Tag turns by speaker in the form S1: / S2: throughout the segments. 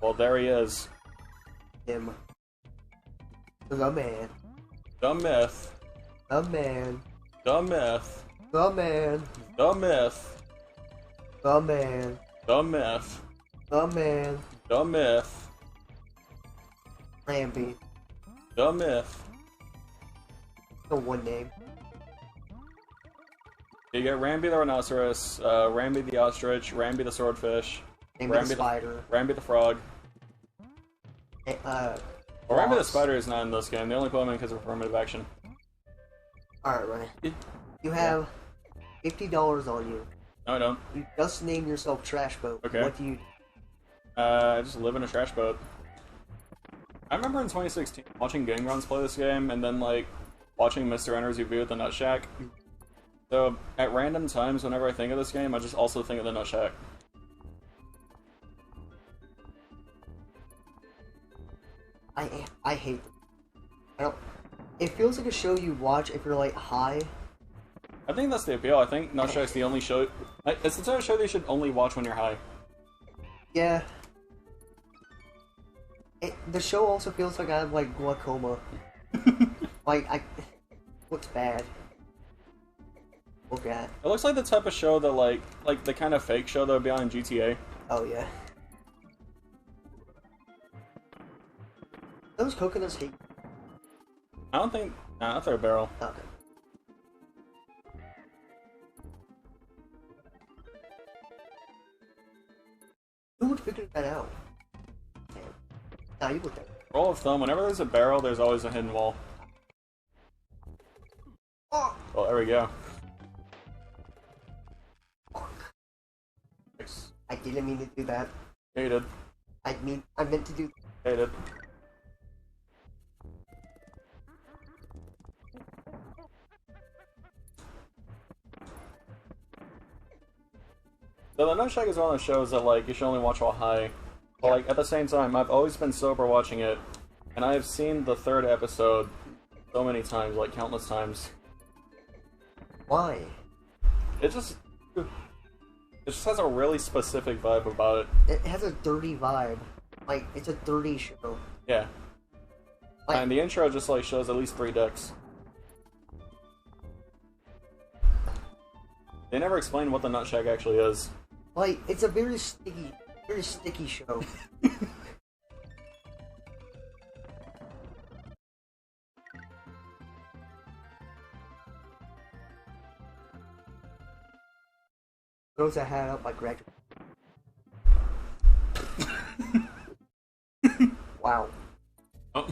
S1: Well, there he is.
S2: Him. The man.
S1: The myth.
S2: The man.
S1: The myth.
S2: The man.
S1: The myth.
S2: The man.
S1: The myth.
S2: The man.
S1: The myth.
S2: Ramby.
S1: The myth.
S2: The one name.
S1: You get Ramby the rhinoceros, Ramby the ostrich, Ramby the swordfish,
S2: Ramby the spider.
S1: Ramby the frog.
S2: Well,
S1: Ramby the spider is not in this game. They only put him in because of affirmative action.
S2: Alright, Ryan. You have $50 on you.
S1: No, I don't.
S2: You just named yourself Trash Boat.
S1: Okay.
S2: What do you do?
S1: I just live in a trash boat. I remember in 2016 watching Gang Runs play this game, and then like watching Mr. Enter's review of the Nutshack. So at random times, whenever I think of this game, I just also think of the Nutshack.
S2: I hate them. I don't. It feels like a show you watch if you're like high.
S1: I think that's the appeal. I think Nutshack's the only show. It's the type of show that you should only watch when you're high.
S2: Yeah. The show also feels like I have like glaucoma. Like looks bad. Look at.
S1: It looks like the type of show that like the kind of fake show that would be on GTA.
S2: Oh yeah. Those coconuts hate.
S1: I don't think. Nah, that's their barrel.
S2: Okay. Who would figure that out? Damn. Nah, you looked at it.
S1: Rule of thumb: whenever there's a barrel, there's always a hidden wall.
S2: Oh!
S1: Well, there we go.
S2: Fuck.
S1: Nice.
S2: I didn't mean to do that.
S1: Yeah, you did.
S2: I meant to do.
S1: Yeah, you did. So the Nutshack is one of those shows that like you should only watch while high. But like at the same time, I've always been sober watching it, and I've seen the third episode so many times, like countless times.
S2: Why?
S1: It just has a really specific vibe about it.
S2: It has a dirty vibe. Like it's a dirty show.
S1: Yeah.
S2: Like,
S1: And the intro just like shows at least 3 dicks. They never explain what the Nutshack actually is.
S2: like it's a very sticky show. Throws a hat up like graduate. Wow.
S1: Oh.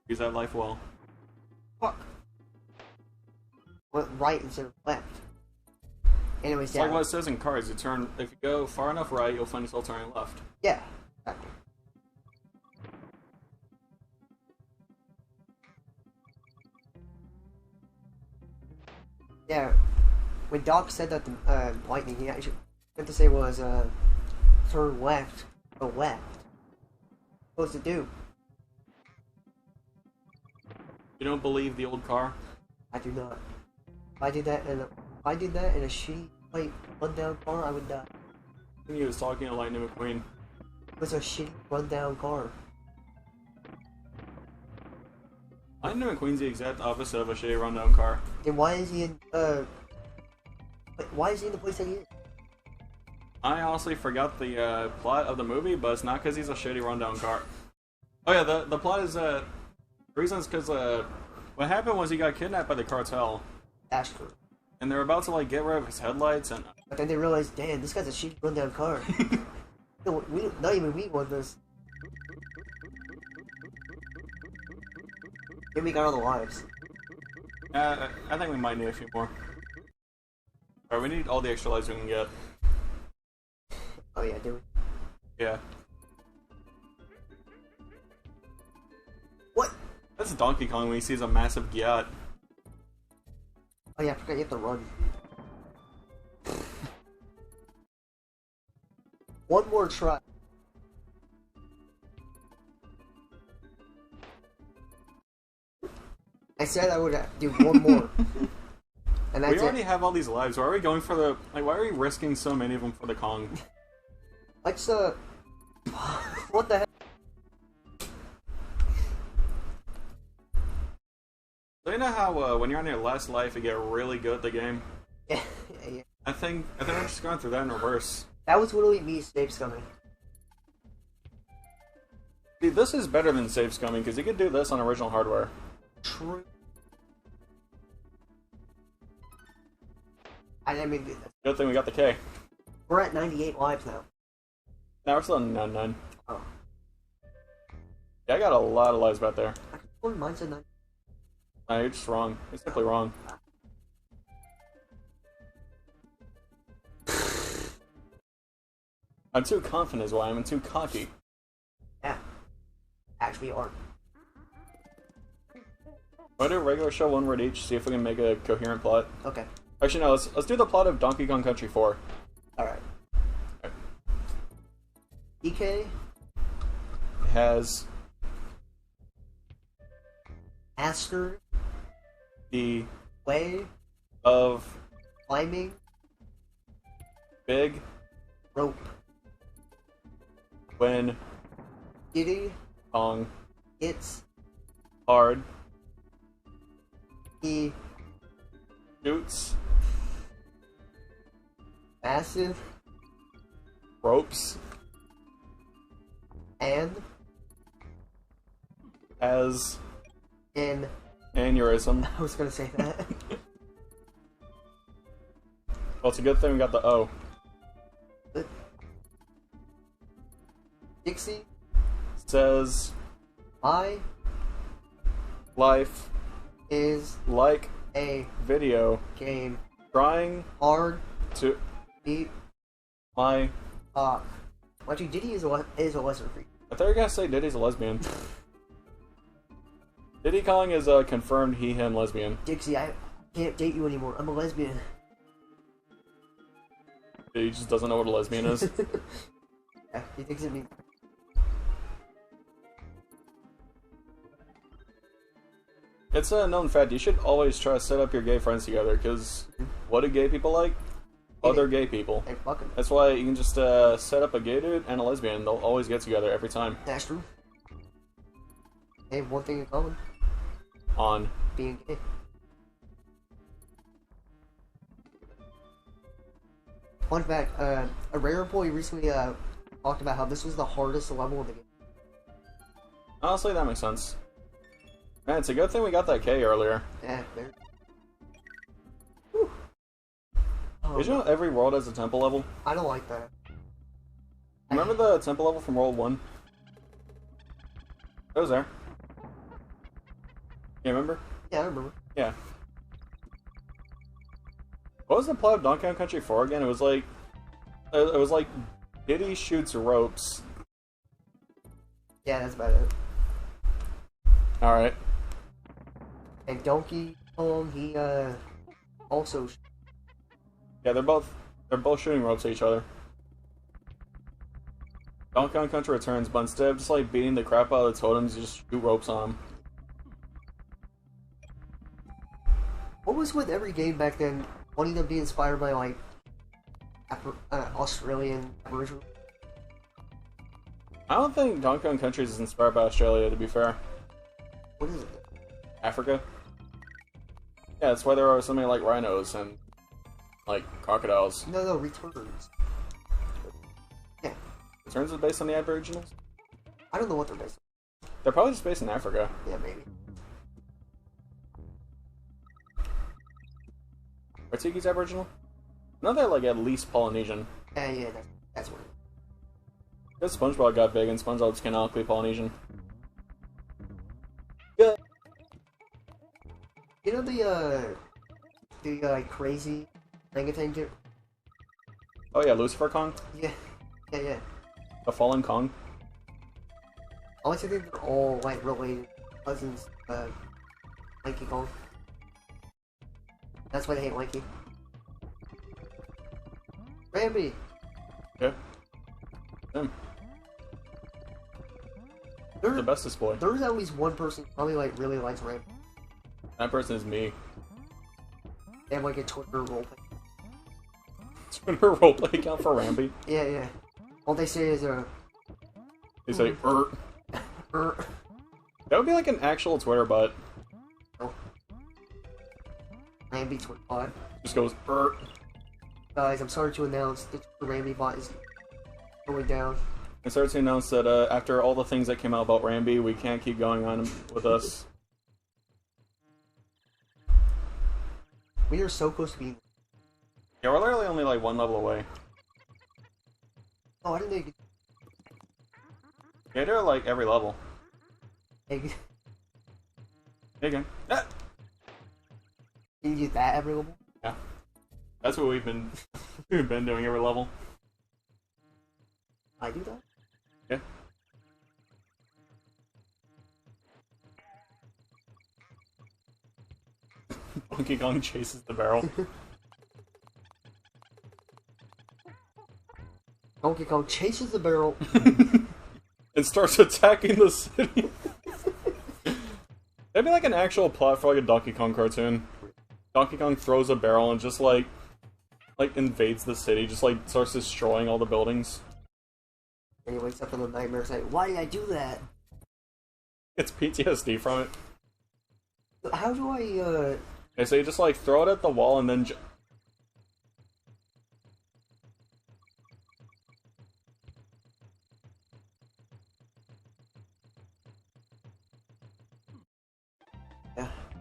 S1: Use that life well.
S2: Fuck. Went right instead of left. Anyways,
S1: It's like what it says in cards. You turn if you go far enough right, you'll find yourself turning left.
S2: Yeah. Exactly. Yeah. When Doc said that the lightning, he actually meant to say was turn left, go left. What's supposed to do?
S1: You don't believe the old car?
S2: I do not. If I did that in a shitty, like, rundown car, I would die.
S1: I think he was talking to Lightning McQueen.
S2: It was a shitty, rundown car.
S1: Lightning McQueen's the exact opposite of a shitty rundown car.
S2: Then why is he in, why is he in the place that he is?
S1: I honestly forgot the plot of the movie, but it's not because he's a shitty rundown car. Oh yeah, the plot is the reason's because what happened was he got kidnapped by the cartel,
S2: That's true.
S1: and they're about to like get rid of his headlights, and
S2: But then they realized, damn, this guy's a shitty, rundown car. No, not even we want this. Then we got all the lives.
S1: I think we might need a few more. Alright, we need all the extra lives we can get.
S2: Oh yeah, do we?
S1: Yeah.
S2: What?
S1: That's Donkey Kong when he sees a massive Gyat.
S2: Oh yeah, I forgot you have to run. One more try. I said I would do one more. And that's
S1: We already
S2: it.
S1: have all these lives. Why are we going for the... Like, why are we risking so many of them for the Kong?
S2: Let's what the heck?
S1: So you know how when you're on your last life, you get really good at the game?
S2: Yeah, yeah.
S1: I think I'm just going through that in reverse.
S2: That was literally me save scumming.
S1: See, this is better than save scumming because you could do this on original hardware.
S2: True. I mean,
S1: Good thing we got the K.
S2: we're at 98 lives now.
S1: Now we're still on 9-9.
S2: Oh.
S1: Yeah, I got a lot of lives back there.
S2: I could mine said 90.
S1: No, you're just wrong. You're simply wrong. I'm too confident is why I'm too cocky.
S2: Yeah. Actually are.
S1: Why do a regular show one word each, see if we can make a coherent plot?
S2: Okay.
S1: Actually, no, let's do the plot of Donkey Kong Country 4.
S2: Alright. DK
S1: Has
S2: mastered
S1: the
S2: way
S1: of
S2: climbing
S1: big
S2: rope.
S1: when
S2: Diddy
S1: Kong
S2: hits
S1: hard
S2: the
S1: shoots
S2: massive
S1: ropes
S2: and
S1: as
S2: in
S1: aneurysm.
S2: I was gonna say that.
S1: Well, it's a good thing we got the O.
S2: Dixie,
S1: Says
S2: my
S1: life
S2: is
S1: like
S2: a
S1: video
S2: game
S1: trying
S2: hard
S1: to
S2: beat
S1: my.
S2: Actually, Diddy is a lesser freak.
S1: I thought you were gonna say Diddy's a lesbian. Diddy Kong is a confirmed he/him lesbian.
S2: Dixie, I can't date you anymore. I'm a lesbian.
S1: He just doesn't know what a lesbian is.
S2: Yeah, he thinks it means.
S1: It's a known fact. You should always try to set up your gay friends together, because what do gay people like? Other gay people.
S2: Hey, fuck him.
S1: That's why you can just set up a gay dude and a lesbian. They'll always get together every time.
S2: That's true. They have one thing in common.
S1: On.
S2: Being gay. Fun fact, a Rare Boy recently talked about how this was the hardest level in the game.
S1: Honestly, that makes sense. Man, it's a good thing we got that K earlier.
S2: Yeah, there.
S1: Did you know every world has a temple level?
S2: I don't like that.
S1: Remember the temple level from World 1? It was there. You remember?
S2: Yeah, I remember.
S1: Yeah. What was the plot of Donkey Kong Country 4 again? It was like Diddy shoots ropes.
S2: Yeah, that's about it.
S1: Alright.
S2: And Donkey Kong, he also.
S1: Yeah, they're both shooting ropes at each other. Donkey Kong Country returns, but instead of just like beating the crap out of the totems, you just shoot ropes on them.
S2: What was with every game back then wanting to be inspired by like Australian Aboriginal?
S1: I don't think Donkey Kong Country is inspired by Australia, to be fair.
S2: What is it?
S1: Africa? Yeah, that's why there are so many like rhinos and like crocodiles.
S2: No, Returns. Yeah.
S1: Returns is based on the Aboriginals?
S2: I don't know what they're based
S1: They're probably just based in Africa.
S2: on. Yeah, maybe.
S1: Are Tiki's Aboriginal? No, they're like at least Polynesian.
S2: Yeah, that's what it is.
S1: Because SpongeBob got big and SpongeBob's canonically Polynesian.
S2: You know the crazy orangutan dude?
S1: Oh yeah, Lucifer Kong?
S2: Yeah.
S1: The Fallen Kong?
S2: I like to think they're all like related cousins, Lanky Kong. That's why they hate Lanky. Ramby!
S1: Yeah. Him. The bestest boy.
S2: There's at least one person who probably like really likes Ramby.
S1: That person is me.
S2: They have like a Twitter roleplay.
S1: Twitter roleplay account for Ramby?
S2: Yeah. All they say is
S1: They say
S2: er.
S1: That would be like an actual Twitter bot.
S2: Oh. Ramby Twitter bot.
S1: Just goes
S2: Guys, I'm sorry to announce the Ramby bot is going down.
S1: I started to announce that after all the things that came out about Ramby, we can't keep going on with us.
S2: We are so close to being.
S1: Yeah, we're literally only like one level away.
S2: Oh, I didn't know you could.
S1: Yeah, they're like every level.
S2: Hey,
S1: Hey, again. Ah!
S2: can you get that every level?
S1: Yeah, that's what we've been doing every level.
S2: I do that?
S1: Yeah. Donkey Kong chases the barrel.
S2: Donkey Kong chases the barrel.
S1: And starts attacking the city. That'd be like an actual plot for like a Donkey Kong cartoon. Donkey Kong throws a barrel and just like invades the city, just like starts destroying all the buildings.
S2: And he wakes up from the nightmare and says, why did I do that?
S1: It's PTSD from it.
S2: How do I,
S1: Okay, so you just like throw it at the wall and then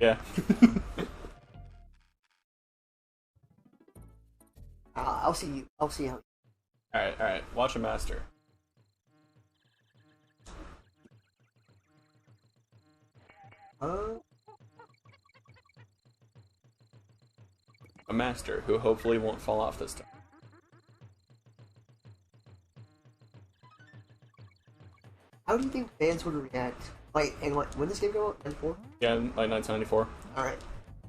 S1: yeah.
S2: I'll see you. I'll see how.
S1: Alright, watch a master. A master who hopefully won't fall off this time.
S2: How do you think fans would react? Like, and like, when this game came out? 94?
S1: Yeah, like 1994.
S2: Alright.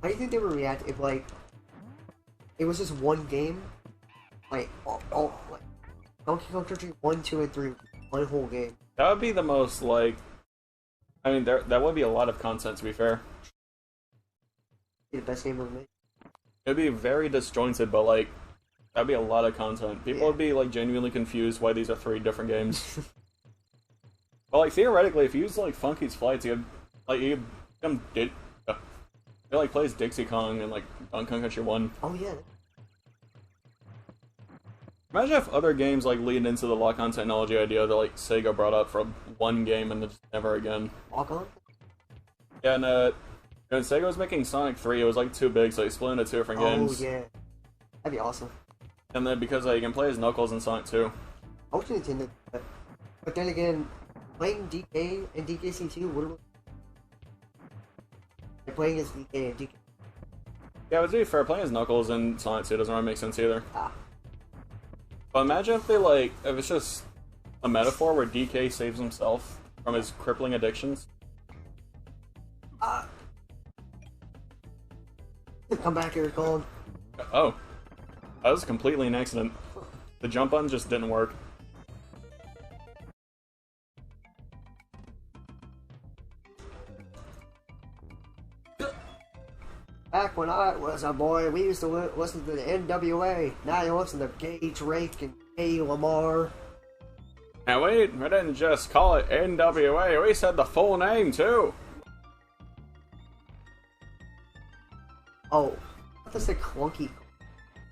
S2: How do you think they would react if, like, it was just one game? Like, like, Donkey Kong Country 1, 2, and 3, one whole game.
S1: That would be the most, like... I mean, that would be a lot of content, to be fair.
S2: Be the best game ever made.
S1: It'd be very disjointed, but, like, that'd be a lot of content. People would be, like, genuinely confused why these are 3 different games. But, like, theoretically, if you use, like, Funky's Flights, you become it, like, plays Dixie Kong and, like, Donkey Kong Country 1.
S2: Oh, yeah.
S1: Imagine if other games, like, lead into the lock-on technology idea that, like, Sega brought up for one game and then just never again.
S2: Lock-on?
S1: Yeah, and, when Sega was making Sonic 3, it was, like, too big, so they split into 2 different games.
S2: Oh, yeah. That'd be awesome.
S1: And then, because you can play as Knuckles in Sonic 2.
S2: I wish Nintendo did that. But then again, playing DK and DKC2, what about... Like, playing as DK and DK...
S1: Yeah, but to be fair, playing as Knuckles in Sonic 2 doesn't really make sense either.
S2: Ah.
S1: But imagine if they, like, if it's just a metaphor where DK saves himself from his crippling addictions.
S2: Come back here, Colin.
S1: Oh. That was completely an accident. The jump button just didn't work.
S2: Back when I was a boy, we used to listen to the NWA. Now you listen to Gay Drake and Gay Lamar.
S1: Now wait, we didn't just call it NWA, we said the full name too.
S2: Oh, I thought they said Clunky.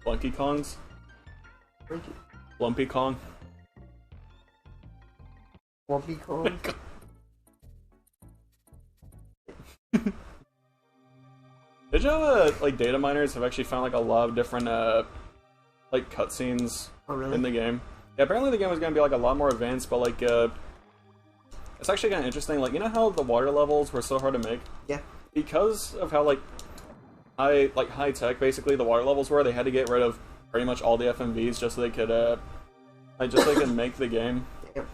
S1: Clunky Kongs? Klumpy Kong?
S2: Clumpy Kong?
S1: Did you know that, like, data miners have actually found, like, a lot of different, like, cutscenes in the game? Yeah, apparently the game was gonna be, like, a lot more advanced, but, like, it's actually kind of interesting. Like, you know how the water levels were so hard to make?
S2: Yeah.
S1: Because of how, like, high tech, basically, the water levels were, they had to get rid of pretty much all the FMVs just so they could, make the game.
S2: Damn.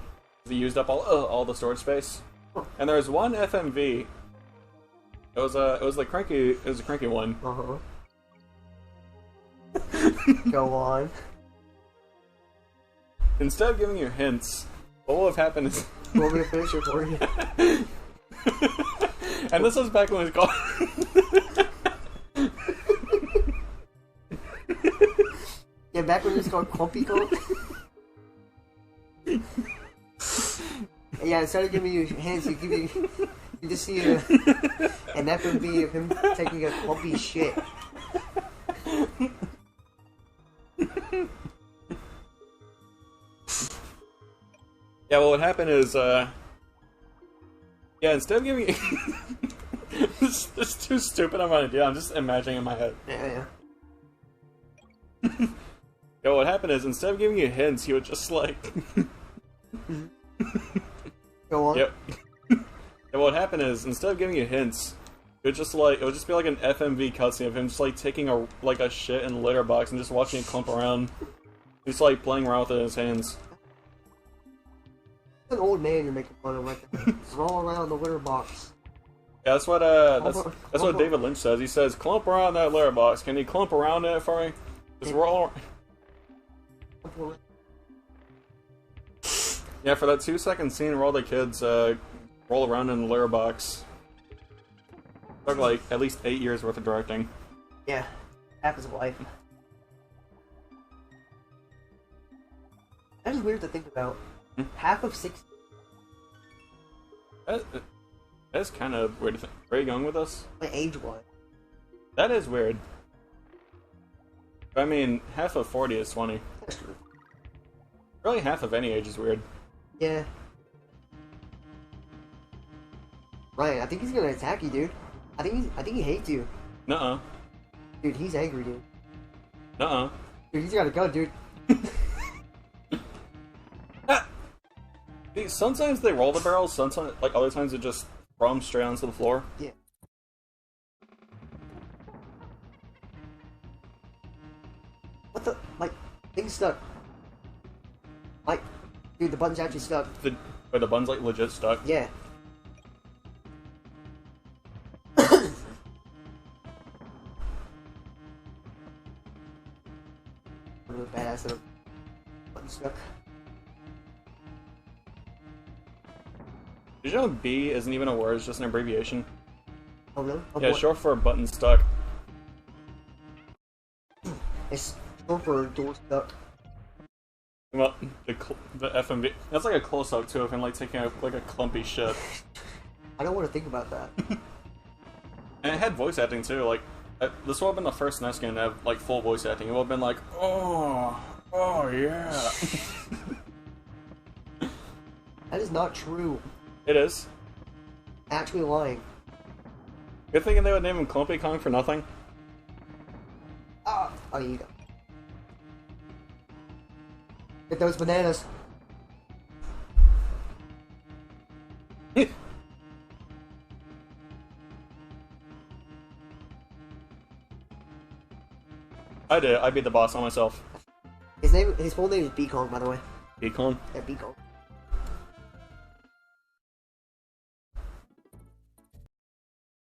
S1: They used up all the storage space. And there was one FMV. It was a cranky one.
S2: Go on.
S1: Instead of giving you hints, what will have happened is...
S2: You want me to finish it for you?
S1: And this was back when it was called...
S2: Yeah, back when it was called Klumpy Kong? Yeah, instead of giving you hands, you just see an FMV of him taking a clumpy shit.
S1: Yeah, well, what happened is, yeah, instead of giving it's too stupid of an idea, I'm just imagining in my head.
S2: Yeah.
S1: Yeah, what happened is, instead of giving you hints, he would just, like...
S2: Go on.
S1: Yep. And what happened is, instead of giving you hints, it would just be like an FMV cutscene of him just like taking a shit in a litter box and just watching it clump around. He's like playing around with it in his hands.
S2: It's an old man you're making fun of right there. Roll around the litter box.
S1: Yeah, that's what David Lynch says. He says, "Clump around that litter box. Can you clump around it for me? Just roll." Yeah, for that 2-second scene where all the kids roll around in the litter box. Took like at least 8 years worth of directing.
S2: Yeah, half his life. That is weird to think about. Half of 6.
S1: That's kind of weird to think. Are you going with us?
S2: Like age-wise.
S1: That is weird. I mean, half of 40 is 20.
S2: That's true.
S1: Really, half of any age is weird.
S2: Yeah. Ryan, I think he's gonna attack you, dude. I think he hates you.
S1: Nuh-uh.
S2: Dude, he's angry, dude.
S1: Nuh-uh.
S2: Dude, he's gotta go, dude.
S1: Sometimes they roll the barrels, sometimes, like, other times they just throw them straight onto the floor.
S2: Yeah. What the? Like, thing's stuck. Like, dude, the button's actually stuck.
S1: The button's, like, legit stuck.
S2: Yeah. Really badass that button's stuck.
S1: Did you know B isn't even a word, it's just an abbreviation?
S2: Oh, really? Oh,
S1: Yeah,
S2: what?
S1: short for button stuck.
S2: It's short for door stuck.
S1: Well, the FMV. That's like a close-up, too, of him, like, taking a clumpy shit.
S2: I don't want to think about that.
S1: And it had voice acting, too, like, this would have been the first NES game to have, like, full voice acting. It would have been like, oh yeah.
S2: That is not true.
S1: It is.
S2: Actually lying.
S1: You're thinking they would name him Klumpy Kong for nothing?
S2: Ah! Oh, you go. Get those bananas.
S1: I did. I beat the boss on myself.
S2: His full name is B Kong, by the way.
S1: B Kong?
S2: Yeah, B Kong.